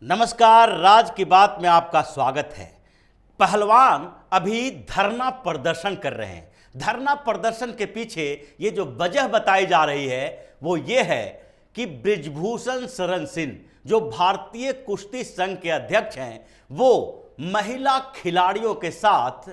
नमस्कार, राज की बात में आपका स्वागत है। पहलवान अभी धरना प्रदर्शन कर रहे हैं। धरना प्रदर्शन के पीछे ये जो वजह बताई जा रही है वो ये है कि बृजभूषण शरण सिंह जो भारतीय कुश्ती संघ के अध्यक्ष हैं वो महिला खिलाड़ियों के साथ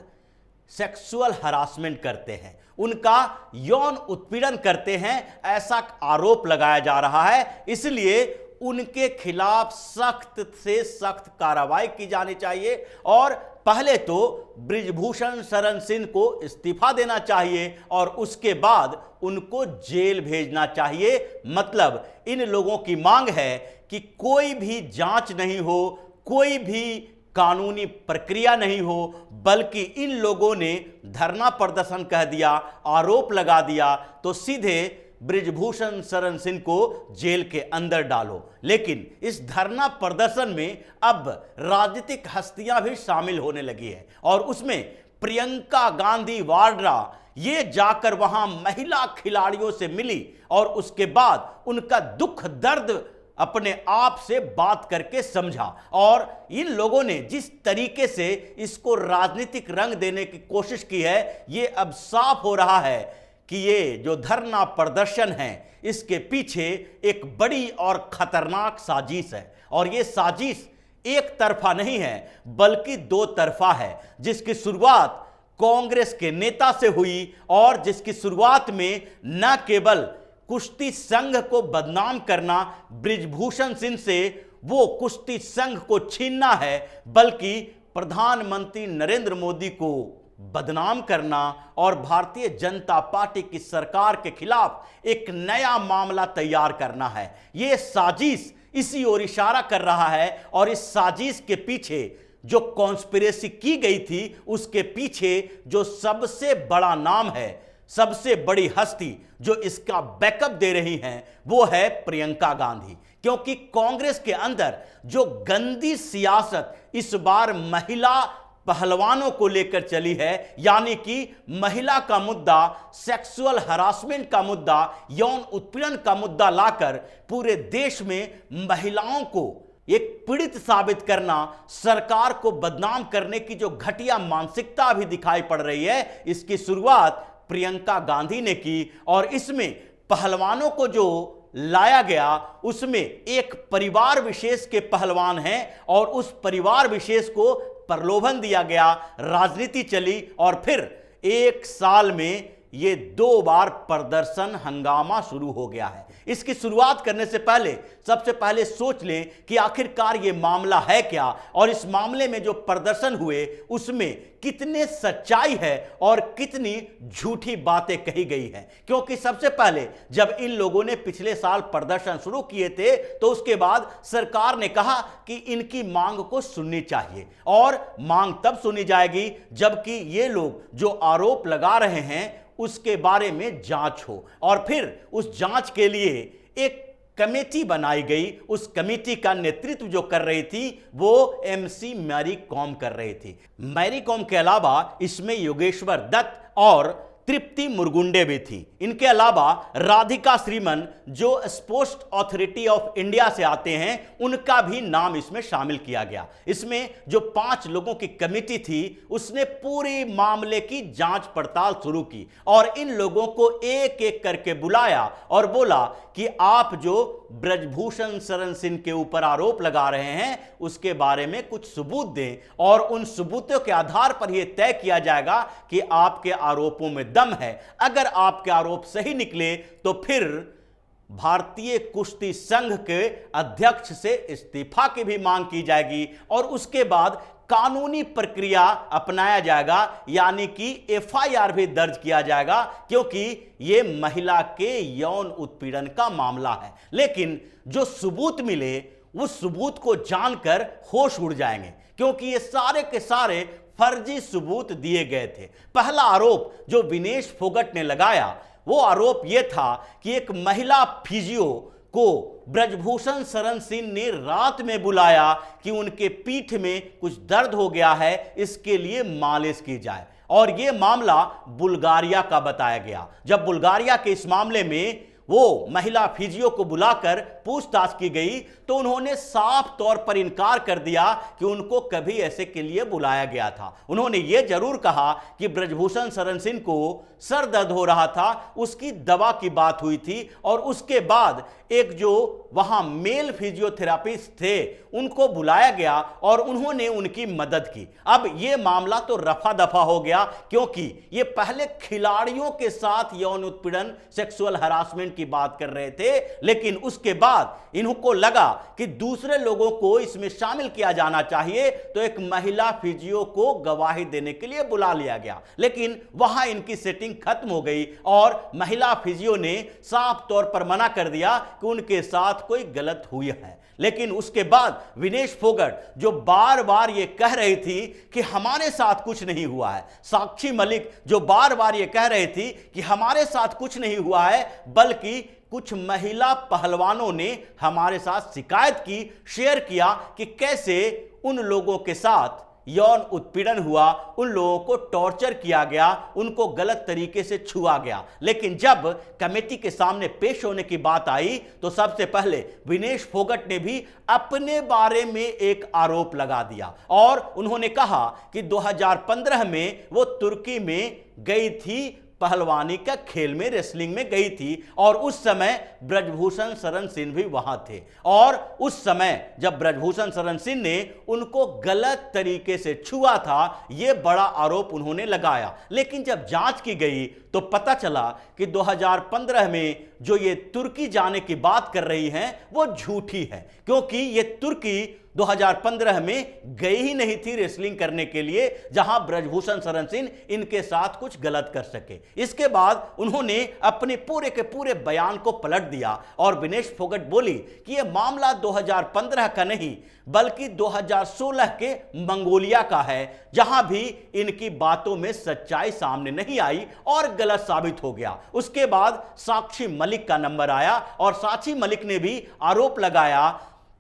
सेक्सुअल हरासमेंट करते हैं, उनका यौन उत्पीड़न करते हैं, ऐसा आरोप लगाया जा रहा है। इसलिए उनके खिलाफ सख्त से सख्त कार्रवाई की जानी चाहिए और पहले तो बृजभूषण शरण सिंह को इस्तीफा देना चाहिए और उसके बाद उनको जेल भेजना चाहिए। मतलब इन लोगों की मांग है कि कोई भी जांच नहीं हो, कोई भी कानूनी प्रक्रिया नहीं हो, बल्कि इन लोगों ने धरना प्रदर्शन कह दिया, आरोप लगा दिया तो सीधे बृजभूषण शरण सिंह को जेल के अंदर डालो। लेकिन इस धरना प्रदर्शन में अब राजनीतिक हस्तियां भी शामिल होने लगी है और उसमें प्रियंका गांधी वाड्रा ये जाकर वहां महिला खिलाड़ियों से मिली और उसके बाद उनका दुख दर्द अपने आप से बात करके समझा और इन लोगों ने जिस तरीके से इसको राजनीतिक रंग देने की कोशिश की है, ये अब साफ हो रहा है कि ये जो धरना प्रदर्शन है इसके पीछे एक बड़ी और खतरनाक साजिश है। और ये साजिश एक तरफा नहीं है बल्कि दो तरफा है, जिसकी शुरुआत कांग्रेस के नेता से हुई और जिसकी शुरुआत में न केवल कुश्ती संघ को बदनाम करना बृजभूषण सिंह से वो कुश्ती संघ को छीनना है, बल्कि प्रधानमंत्री नरेंद्र मोदी को बदनाम करना और भारतीय जनता पार्टी की सरकार के खिलाफ एक नया मामला तैयार करना है। यह साजिश इसी ओर इशारा कर रहा है और इस साजिश के पीछे जो कॉन्स्पिरेसी की गई थी उसके पीछे जो सबसे बड़ा नाम है, सबसे बड़ी हस्ती जो इसका बैकअप दे रही हैं वो है प्रियंका गांधी। क्योंकि कांग्रेस के अंदर जो गंदी सियासत इस बार महिला पहलवानों को लेकर चली है, यानी कि महिला का मुद्दा, सेक्सुअल हरासमेंट का मुद्दा, यौन उत्पीड़न का मुद्दा लाकर पूरे देश में महिलाओं को एक पीड़ित साबित करना, सरकार को बदनाम करने की जो घटिया मानसिकता भी दिखाई पड़ रही है, इसकी शुरुआत प्रियंका गांधी ने की। और इसमें पहलवानों को जो लाया गया उसमें एक परिवार विशेष के पहलवान हैं और उस परिवार विशेष को प्रलोभन दिया गया, राजनीति चली और फिर एक साल में ये 2 बार प्रदर्शन हंगामा शुरू हो गया है। इसकी शुरुआत करने से पहले सबसे पहले सोच लें कि आखिरकार ये मामला है क्या और इस मामले में जो प्रदर्शन हुए उसमें कितने सच्चाई है और कितनी झूठी बातें कही गई हैं। क्योंकि सबसे पहले जब इन लोगों ने पिछले साल प्रदर्शन शुरू किए थे तो उसके बाद सरकार ने कहा कि इनकी मांग को सुननी चाहिए और मांग तब सुनी जाएगी जबकि ये लोग जो आरोप लगा रहे हैं उसके बारे में जांच हो। और फिर उस जांच के लिए एक कमेटी बनाई गई। उस कमेटी का नेतृत्व जो कर रही थी वो एमसी मैरी कॉम कर रही थी। मैरी कॉम के अलावा इसमें योगेश्वर दत्त और तृप्ति मुरगुंडे भी थी। इनके अलावा राधिका श्रीमन जो स्पोर्ट्स अथॉरिटी ऑफ इंडिया से आते हैं उनका भी नाम इसमें शामिल किया गया। इसमें जो 5 लोगों की कमेटी थी उसने पूरे मामले की जांच पड़ताल शुरू की और इन लोगों को एक एक करके बुलाया और बोला कि आप जो बृजभूषण शरण सिंह के ऊपर आरोप लगा रहे हैं उसके बारे में कुछ सबूत दें और उन सबूतों के आधार पर यह तय किया जाएगा कि आपके आरोपों में दम है। अगर आपके आरोप सही निकले तो फिर भारतीय कुश्ती संघ के अध्यक्ष से इस्तीफा की भी मांग की जाएगी और उसके बाद कानूनी प्रक्रिया अपनाया जाएगा, यानी कि एफआईआर भी दर्ज किया जाएगा क्योंकि यह महिला के यौन उत्पीड़न का मामला है। लेकिन जो सबूत मिले उस सबूत को जानकर होश उड़ जाएंगे क्योंकि ये सारे के सारे फर्जी सबूत दिए गए थे। पहला आरोप जो विनेश फोगट ने लगाया वो आरोप यह था कि एक महिला फिजियो को बृजभूषण शरण सिंह ने रात में बुलाया कि उनके पीठ में कुछ दर्द हो गया है, इसके लिए मालिश की जाए। और यह मामला बुल्गारिया का बताया गया। जब बुल्गारिया के इस मामले में वो महिला फिजियो को बुलाकर पूछताछ की गई तो उन्होंने साफ तौर पर इनकार कर दिया कि उनको कभी ऐसे के लिए बुलाया गया था। उन्होंने यह जरूर कहा कि ब्रजभूषण शरण सिंह को सर दर्द हो रहा था, उसकी दवा की बात हुई थी और उसके बाद एक जो वहां मेल फिजियोथेरापिस्ट थे उनको बुलाया गया और उन्होंने उनकी मदद की। अब यह मामला तो रफा दफा हो गया, क्योंकि ये पहले खिलाड़ियों के साथ यौन उत्पीड़न, सेक्सुअल हरासमेंट की बात कर रहे थे, लेकिन उसके बाद इनको लगा कि दूसरे लोगों को इसमें शामिल किया जाना चाहिए, तो एक महिला फिजियो को गवाही देने के लिए बुला लिया गया। लेकिन वहां इनकी सेटिंग खत्म हो गई और महिला फिजियो ने साफ तौर पर मना कर दिया कि उनके साथ कोई गलत हुई है। लेकिन उसके बाद विनेश फोगाट जो बार बार ये कह रही थी कि हमारे साथ कुछ नहीं हुआ है, साक्षी मलिक जो बार बार ये कह रही थी कि हमारे साथ कुछ नहीं हुआ है, बल्कि कुछ महिला पहलवानों ने हमारे साथ शिकायत की, शेयर किया कि कैसे उन लोगों के साथ यौन उत्पीड़न हुआ, उन लोगों को टॉर्चर किया गया, उनको गलत तरीके से छुआ गया। लेकिन जब कमेटी के सामने पेश होने की बात आई तो सबसे पहले विनेश फोगाट ने भी अपने बारे में एक आरोप लगा दिया और उन्होंने कहा कि 2015 में वो तुर्की में गई थी, पहलवानी का खेल में, रेसलिंग में गई थी और उस समय ब्रजभूषण शरण सिंह भी वहां थे और उस समय जब ब्रजभूषण शरण सिंह ने उनको गलत तरीके से छुआ था, यह बड़ा आरोप उन्होंने लगाया। लेकिन जब जांच की गई तो पता चला कि 2015 में जो ये तुर्की जाने की बात कर रही हैं वो झूठी है, क्योंकि ये तुर्की 2015 में गई ही नहीं थी रेसलिंग करने के लिए, जहां ब्रजभूषण शरण सिंह इनके साथ कुछ गलत कर सके। इसके बाद उन्होंने अपने पूरे के पूरे बयान को पलट दिया और विनेश फोगाट बोली कि यह मामला 2015 का नहीं बल्कि 2016 के मंगोलिया का है, जहां भी इनकी बातों में सच्चाई सामने नहीं आई और गलत साबित हो गया। उसके बाद साक्षी मलिक का नंबर आया और साक्षी मलिक ने भी आरोप लगाया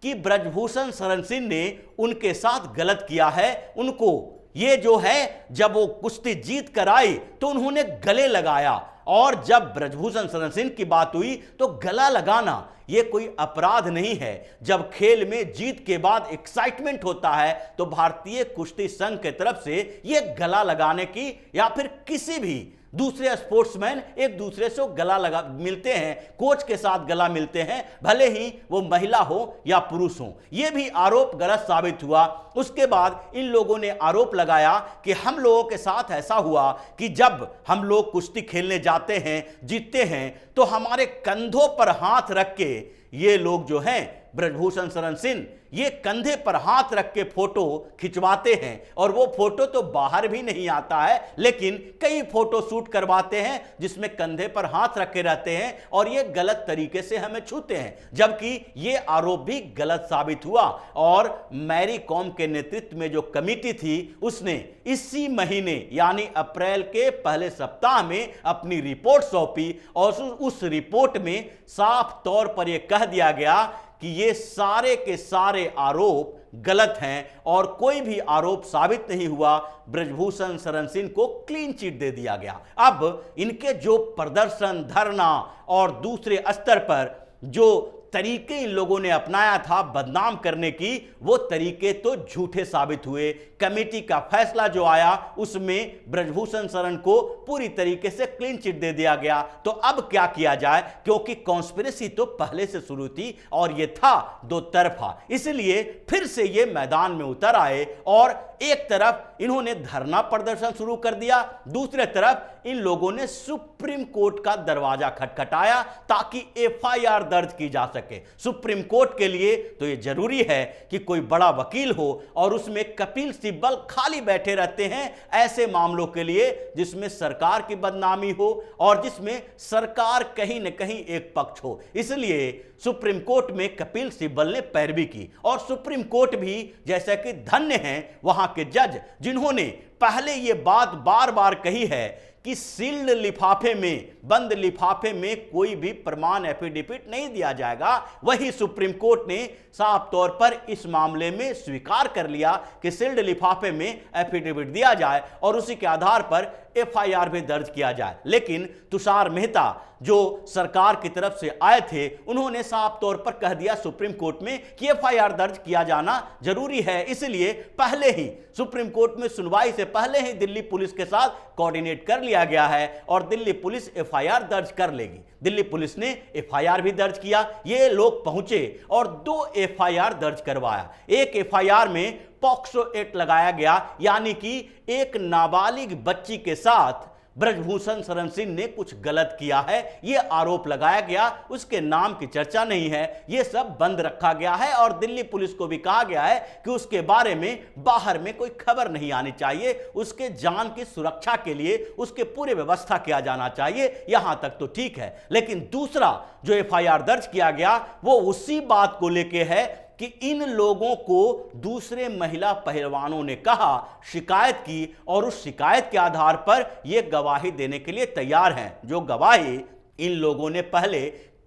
कि ब्रजभूषण शरण सिंह ने उनके साथ गलत किया है। उनको ये जो है, जब वो कुश्ती जीत कर आई तो उन्होंने गले लगाया और जब ब्रजभूषण शरण सिंह की बात हुई तो गला लगाना ये कोई अपराध नहीं है। जब खेल में जीत के बाद एक्साइटमेंट होता है तो भारतीय कुश्ती संघ की तरफ से ये गला लगाने की या फिर किसी भी दूसरे स्पोर्ट्समैन एक दूसरे से गला लगा मिलते हैं, कोच के साथ गला मिलते हैं, भले ही वो महिला हो या पुरुष हो। यह भी आरोप गलत साबित हुआ। उसके बाद इन लोगों ने आरोप लगाया कि हम लोगों के साथ ऐसा हुआ कि जब हम लोग कुश्ती खेलने जाते हैं, जीतते हैं, तो हमारे कंधों पर हाथ रख के ये लोग जो हैं ब्रजभूषण शरण सिंह ये कंधे पर हाथ रख के फोटो खिंचवाते हैं और वो फोटो तो बाहर भी नहीं आता है, लेकिन कई फोटो शूट करवाते हैं जिसमें कंधे पर हाथ रखे रहते हैं और ये गलत तरीके से हमें छूते हैं, जबकि ये आरोप भी गलत साबित हुआ। और मैरी कॉम के नेतृत्व में जो कमेटी थी उसने इसी महीने यानी अप्रैल के पहले सप्ताह में अपनी रिपोर्ट सौंपी और उस रिपोर्ट में साफ तौर पर यह कह दिया गया कि ये सारे के सारे आरोप गलत हैं और कोई भी आरोप साबित नहीं हुआ। ब्रजभूषण शरण सिंह को क्लीन चिट दे दिया गया। अब इनके जो प्रदर्शन, धरना और दूसरे स्तर पर जो तरीके इन लोगों ने अपनाया था बदनाम करने की, वो तरीके तो झूठे साबित हुए। कमेटी का फैसला जो आया उसमें ब्रजभूषण शरण को पूरी तरीके से क्लीन चिट दे दिया गया। तो अब क्या किया जाए, क्योंकि कॉन्स्पिरेसी तो पहले से शुरू थी और ये था दो तरफा, इसलिए फिर से ये मैदान में उतर आए और एक तरफ इन्होंने धरना प्रदर्शन शुरू कर दिया, दूसरे तरफ इन लोगों ने सुप्रीम कोर्ट का दरवाजा खटखटाया ताकि एफआईआर दर्ज की जा सके। सुप्रीम कोर्ट के लिए तो यह जरूरी है कि कोई बड़ा वकील हो और उसमें कपिल सिब्बल खाली बैठे रहते हैं ऐसे मामलों के लिए जिसमें सरकार की बदनामी हो और जिसमें सरकार कहीं न कहीं एक पक्ष हो। इसलिए सुप्रीम कोर्ट में कपिल सिब्बल ने पैरवी की और सुप्रीम कोर्ट भी जैसा कि धन्य हैं वहां के जज जिन्होंने पहले यह बात बार बार कही है कि सील्ड लिफाफे में, बंद लिफाफे में कोई भी प्रमाण एफिडेविट नहीं दिया जाएगा। वही सुप्रीम कोर्ट ने साफ तौर पर इस मामले में स्वीकार कर लिया कि सील्ड लिफाफे में एफिडेविट दिया जाए और उसी के आधार पर एफआईआर भी दर्ज किया जाए। लेकिन तुषार मेहता जो सरकार की तरफ से आए थे, उन्होंने साफ तौर पर कह दिया सुप्रीम कोर्ट में कि एफआईआर दर्ज किया जाना जरूरी है, इसलिए पहले ही सुप्रीम कोर्ट में सुनवाई से पहले ही दिल्ली पुलिस के साथ कोऑर्डिनेट कर लिया गया है और दिल्ली पुलिस एफआईआर दर्ज कर लेगी। दिल्ली पुलिस ने एफआईआर भी दर्ज किया, ये लोग पहुंचे और 2 एफआईआर दर्ज करवाया। एक एफआईआर में पॉक्सो एक्ट लगाया गया, यानी कि एक नाबालिग बच्ची के साथ ब्रजभूषण शरण सिंह ने कुछ गलत किया है, यह आरोप लगाया गया। उसके नाम की चर्चा नहीं है, यह सब बंद रखा गया है और दिल्ली पुलिस को भी कहा गया है कि उसके बारे में बाहर में कोई खबर नहीं आनी चाहिए, उसके जान की सुरक्षा के लिए उसके पूरे व्यवस्था किया जाना चाहिए। यहां तक तो ठीक है, लेकिन दूसरा जो एफआईआर दर्ज किया गया वो उसी बात को लेके है कि इन लोगों को दूसरे महिला पहलवानों ने कहा, शिकायत की और उस शिकायत के आधार पर यह गवाही देने के लिए तैयार हैं, जो गवाही इन लोगों ने पहले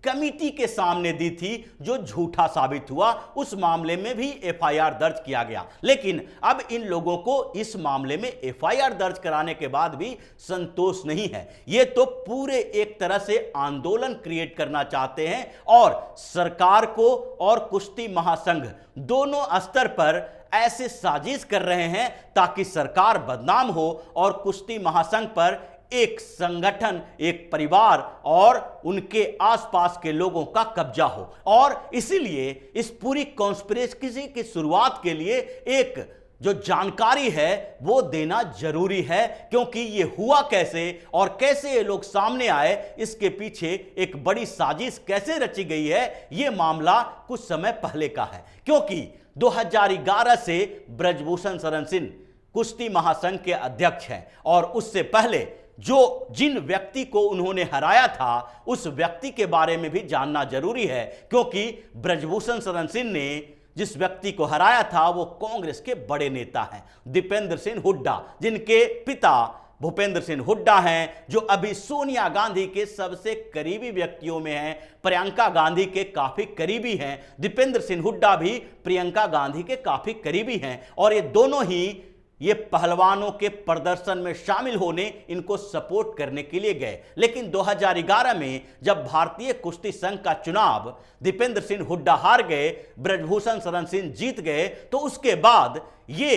कमिटी के सामने दी थी, जो झूठा साबित हुआ। उस मामले में भी एफआईआर दर्ज किया गया, लेकिन अब इन लोगों को इस मामले में एफआईआर दर्ज कराने के बाद भी संतोष नहीं है। ये तो पूरे एक तरह से आंदोलन क्रिएट करना चाहते हैं और सरकार को और कुश्ती महासंघ दोनों स्तर पर ऐसे साजिश कर रहे हैं ताकि सरकार बदनाम हो और कुश्ती महासंघ पर एक संगठन, एक परिवार और उनके आसपास के लोगों का कब्जा हो। और इसीलिए इस पूरी कॉन्स्पिरेसी की शुरुआत के लिए एक जो जानकारी है वो देना जरूरी है, क्योंकि ये हुआ कैसे और कैसे ये लोग सामने आए, इसके पीछे एक बड़ी साजिश कैसे रची गई है, ये मामला कुछ समय पहले का है। क्योंकि 2011 से ब्रजभूषण शरण सिंह कुश्ती महासंघ के अध्यक्ष हैं और उससे पहले जिन व्यक्ति को उन्होंने हराया था उस व्यक्ति के बारे में भी जानना जरूरी है, क्योंकि ब्रजभूषण शरण सिंह ने जिस व्यक्ति को हराया था वो कांग्रेस के बड़े नेता हैं, दीपेंद्र सिंह हुड्डा, जिनके पिता भूपेंद्र सिंह हुड्डा हैं, जो अभी सोनिया गांधी के सबसे करीबी व्यक्तियों में हैं, प्रियंका गांधी के काफी करीबी हैं। दीपेंद्र सिंह हुड्डा भी प्रियंका गांधी के काफी करीबी हैं और ये दोनों ही ये पहलवानों के प्रदर्शन में शामिल होने, इनको सपोर्ट करने के लिए गए। लेकिन 2011 में जब भारतीय कुश्ती संघ का चुनाव दीपेंद्र सिंह हुड्डा हार गए, ब्रजभूषण शरण सिंह जीत गए, तो उसके बाद ये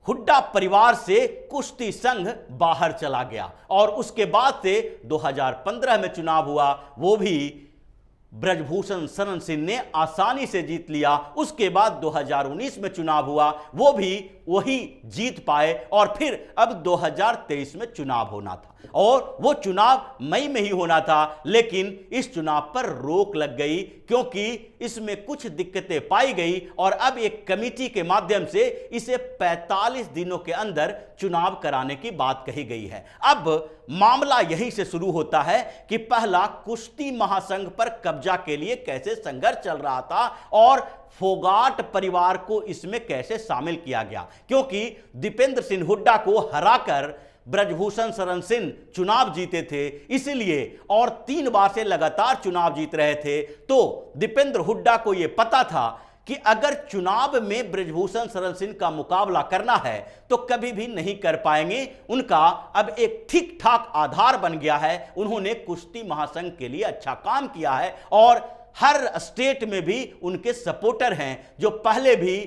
हुड्डा परिवार से कुश्ती संघ बाहर चला गया और उसके बाद से 2015 में चुनाव हुआ, वो भी ब्रजभूषण शरण सिंह ने आसानी से जीत लिया। उसके बाद 2019 में चुनाव हुआ, वो भी वही जीत पाए और फिर अब 2023 में चुनाव होना था और वो चुनाव मई में ही होना था, लेकिन इस चुनाव पर रोक लग गई क्योंकि इसमें कुछ दिक्कतें पाई गई और अब एक कमेटी के माध्यम से इसे 45 दिनों के अंदर चुनाव कराने की बात कही गई है। अब मामला यहीं से शुरू होता है कि पहला कुश्ती महासंघ पर कब्जा के लिए कैसे संघर्ष चल रहा था और फोगाट परिवार को इसमें कैसे शामिल किया गया, क्योंकि दीपेंद्र सिंह हुड्डा को हराकर ब्रजभूषण शरण सिंह चुनाव जीते थे, इसलिए और 3 बार से लगातार चुनाव जीत रहे थे। तो दीपेंद्र हुड्डा को यह पता था कि अगर चुनाव में ब्रजभूषण शरण सिंह का मुकाबला करना है तो कभी भी नहीं कर पाएंगे। उनका अब एक ठीक ठाक आधार बन गया है, उन्होंने कुश्ती महासंघ के लिए अच्छा काम किया है और हर स्टेट में भी उनके सपोर्टर हैं, जो पहले भी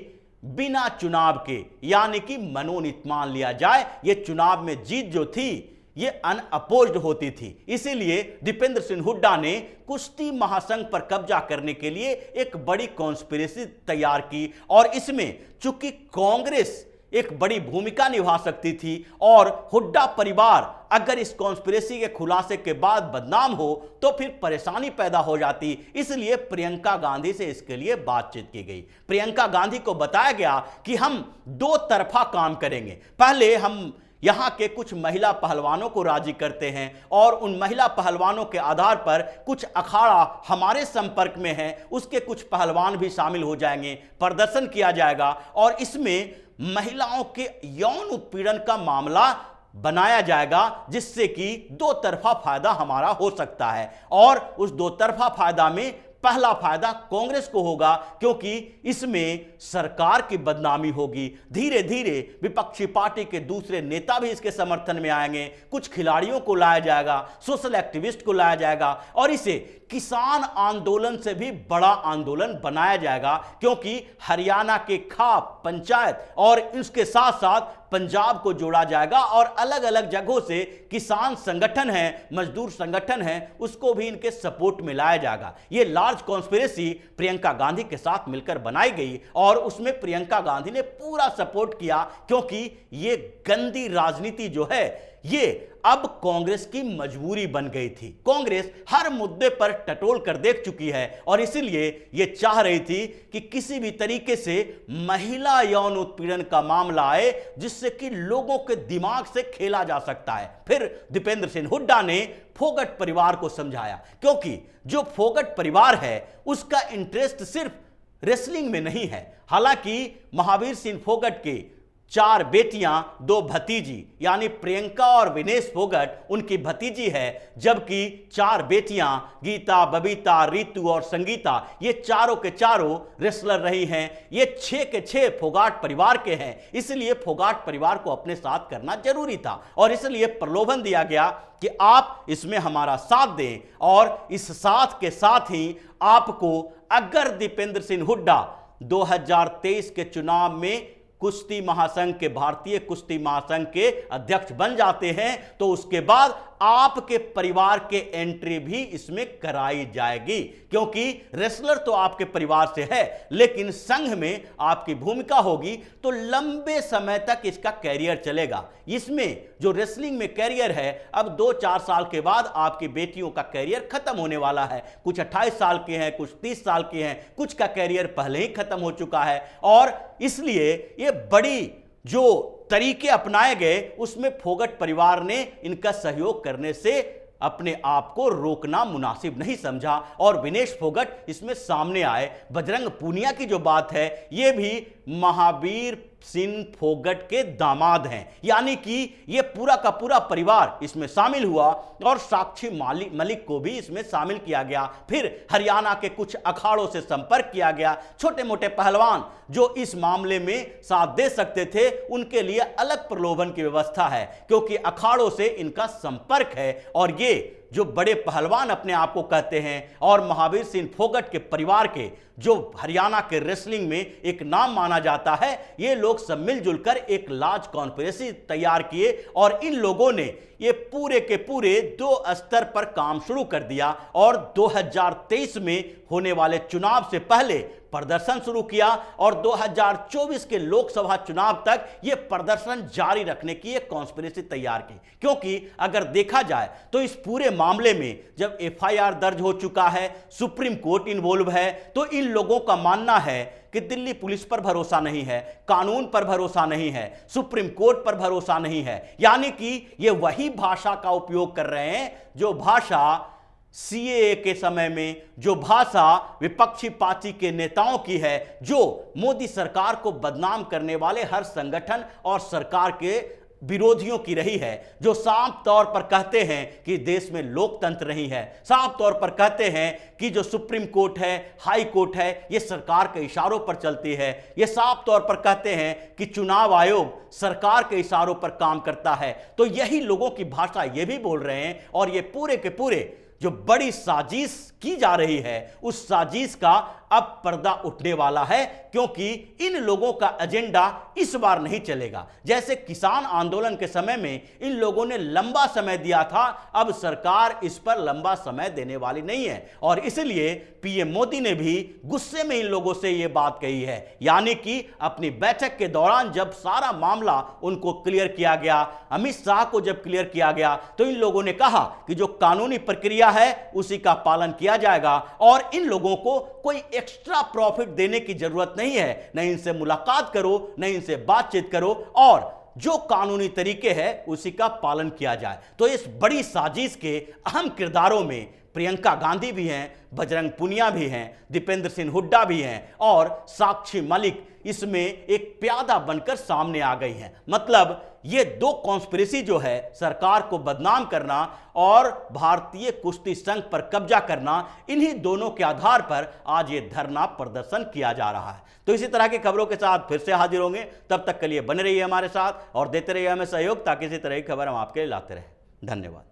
बिना चुनाव के, यानी कि मनोनीत मान लिया जाए, ये चुनाव में जीत जो थी ये अनअपोज्ड होती थी। इसीलिए दीपेंद्र सिंह हुड्डा ने कुश्ती महासंघ पर कब्जा करने के लिए एक बड़ी कॉन्स्पिरेसी तैयार की और इसमें चूंकि कांग्रेस एक बड़ी भूमिका निभा सकती थी और हुड्डा परिवार अगर इस कॉन्स्पिरेसी के खुलासे के बाद बदनाम हो तो फिर परेशानी पैदा हो जाती, इसलिए प्रियंका गांधी से इसके लिए बातचीत की गई। प्रियंका गांधी को बताया गया कि हम 2 तरफा काम करेंगे, पहले हम यहां के कुछ महिला पहलवानों को राजी करते हैं और उन महिला पहलवानों के आधार पर कुछ अखाड़ा हमारे संपर्क में है, उसके कुछ पहलवान भी शामिल हो जाएंगे, प्रदर्शन किया जाएगा और इसमें महिलाओं के यौन उत्पीड़न का मामला बनाया जाएगा, जिससे कि 2 तरफा फायदा हमारा हो सकता है और उस 2 तरफा फायदा में पहला फायदा कांग्रेस को होगा, क्योंकि इसमें सरकार की बदनामी होगी। धीरे धीरे विपक्षी पार्टी के दूसरे नेता भी इसके समर्थन में आएंगे, कुछ खिलाड़ियों को लाया जाएगा, सोशल एक्टिविस्ट को लाया जाएगा और इसे किसान आंदोलन से भी बड़ा आंदोलन बनाया जाएगा, क्योंकि हरियाणा के खाप पंचायत और इसके साथ साथ पंजाब को जोड़ा जाएगा और अलग अलग जगहों से किसान संगठन है, मजदूर संगठन है, उसको भी इनके सपोर्ट में लाया जाएगा। ये लार्ज कॉन्स्पिरेसी प्रियंका गांधी के साथ मिलकर बनाई गई और उसमें प्रियंका गांधी ने पूरा सपोर्ट किया, क्योंकि ये गंदी राजनीति जो है ये अब कांग्रेस की मजबूरी बन गई थी। कांग्रेस हर मुद्दे पर टटोल कर देख चुकी है और इसीलिए ये चाह रही थी कि किसी भी तरीके से महिला यौन उत्पीड़न का मामला आए जिससे कि लोगों के दिमाग से खेला जा सकता है। फिर दीपेंद्र सिंह हुड्डा ने फोगट परिवार को समझाया, क्योंकि जो फोगट परिवार है उसका इंटरेस्ट सिर्फ रेसलिंग में नहीं है। हालांकि महावीर सिंह फोगट के 4 बेटियां 2 भतीजी यानी प्रियंका और विनेश फोगट उनकी भतीजी है, जबकि 4 बेटियां गीता, बबीता, रितु और संगीता ये चारों के चारों रेसलर रही हैं। ये 6 के 6 फोगाट परिवार के हैं, इसलिए फोगाट परिवार को अपने साथ करना जरूरी था और इसलिए प्रलोभन दिया गया कि आप इसमें हमारा साथ दें और इस साथ के साथ ही आपको अगर दीपेंद्र सिंह हुड्डा 2023 के चुनाव में कुश्ती महासंघ के भारतीय कुश्ती महासंघ के अध्यक्ष बन जाते हैं तो उसके बाद आपके परिवार के एंट्री भी इसमें कराई जाएगी, क्योंकि रेसलर तो आपके परिवार से है लेकिन संघ में आपकी भूमिका होगी तो लंबे समय तक इसका कैरियर चलेगा। इसमें जो रेसलिंग में कैरियर है अब 2-4 साल के बाद आपकी बेटियों का कैरियर खत्म होने वाला है। कुछ 28 साल के हैं, कुछ 30 साल के हैं, कुछ का कैरियर पहले ही खत्म हो चुका है और इसलिए ये बड़ी जो तरीके अपनाए गए उसमें फोगट परिवार ने इनका सहयोग करने से अपने आप को रोकना मुनासिब नहीं समझा और विनेश फोगट इसमें सामने आए। बजरंग पूनिया की जो बात है ये भी महावीर सिंह फोगट के दामाद हैं, यानी कि ये पूरा का पूरा परिवार इसमें शामिल हुआ और साक्षी मलिक को भी इसमें शामिल किया गया। फिर हरियाणा के कुछ अखाड़ों से संपर्क किया गया। छोटे मोटे पहलवान जो इस मामले में साथ दे सकते थे उनके लिए अलग प्रलोभन की व्यवस्था है, क्योंकि अखाड़ों से इनका संपर्क है और ये जो बड़े पहलवान अपने आप को कहते हैं और महावीर सिंह फोगट के परिवार के जो हरियाणा के रेसलिंग में एक नाम माना जाता है, ये लोग सब मिलजुल कर एक लार्ज कॉन्स्पिरेसी तैयार किए और इन लोगों ने ये पूरे के पूरे 2 स्तर पर काम शुरू कर दिया और 2023 में होने वाले चुनाव से पहले प्रदर्शन शुरू किया और 2024 के लोकसभा चुनाव तक यह प्रदर्शन जारी रखने की एक कॉन्स्पिरेसी तैयार की। क्योंकि अगर देखा जाए तो इस पूरे मामले में जब एफआईआर दर्ज हो चुका है, सुप्रीम कोर्ट इन्वॉल्व है, तो इन लोगों का मानना है कि दिल्ली पुलिस पर भरोसा नहीं है, कानून पर भरोसा नहीं है, सुप्रीम कोर्ट पर भरोसा नहीं है। यानी कि ये वही भाषा का उपयोग कर रहे हैं जो भाषा सीएए के समय में, जो भाषा विपक्षी पार्टी के नेताओं की है, जो मोदी सरकार को बदनाम करने वाले हर संगठन और सरकार के विरोधियों की रही है, जो साफ तौर पर कहते हैं कि देश में लोकतंत्र नहीं है, साफ तौर पर कहते हैं कि जो सुप्रीम कोर्ट है, हाई कोर्ट है, ये सरकार के इशारों पर चलती है, ये साफ तौर पर कहते हैं कि चुनाव आयोग सरकार के इशारों पर काम करता है। तो यही लोगों की भाषा ये भी बोल रहे हैं और ये पूरे के पूरे जो बड़ी साजिश की जा रही है उस साजिश का अब पर्दा उठने वाला है, क्योंकि इन लोगों का एजेंडा इस बार नहीं चलेगा। जैसे किसान आंदोलन के समय में इन लोगों ने लंबा समय दिया था, अब सरकार इस पर लंबा समय देने वाली नहीं है और इसलिए पीएम मोदी ने भी गुस्से में इन लोगों से यह बात कही है। यानी कि अपनी बैठक के दौरान जब सारा मामला उनको क्लियर किया गया, अमित शाह को जब क्लियर किया गया, तो इन लोगों ने कहा कि जो कानूनी प्रक्रिया है उसी का पालन किया जाएगा और इन लोगों को कोई एक्स्ट्रा प्रॉफिट देने की जरूरत नहीं है। न इनसे मुलाकात करो, न इनसे बातचीत करो और जो कानूनी तरीके हैं उसी का पालन किया जाए। तो इस बड़ी साजिश के अहम किरदारों में प्रियंका गांधी भी हैं, बजरंग पूनिया भी हैं, दीपेंद्र सिंह हुड्डा भी हैं और साक्षी मलिक इसमें एक प्यादा बनकर सामने आ गई हैं। मतलब ये दो कॉन्स्पिरेसी जो है, सरकार को बदनाम करना और भारतीय कुश्ती संघ पर कब्जा करना, इन्हीं दोनों के आधार पर आज ये धरना प्रदर्शन किया जा रहा है। तो इसी तरह की खबरों के साथ फिर से हाजिर होंगे, तब तक के लिए बने रहिए हमारे साथ और देते रहिए हमें सहयोग, ताकि इसी तरह की खबर हम आपके लिए लाते रहें। धन्यवाद।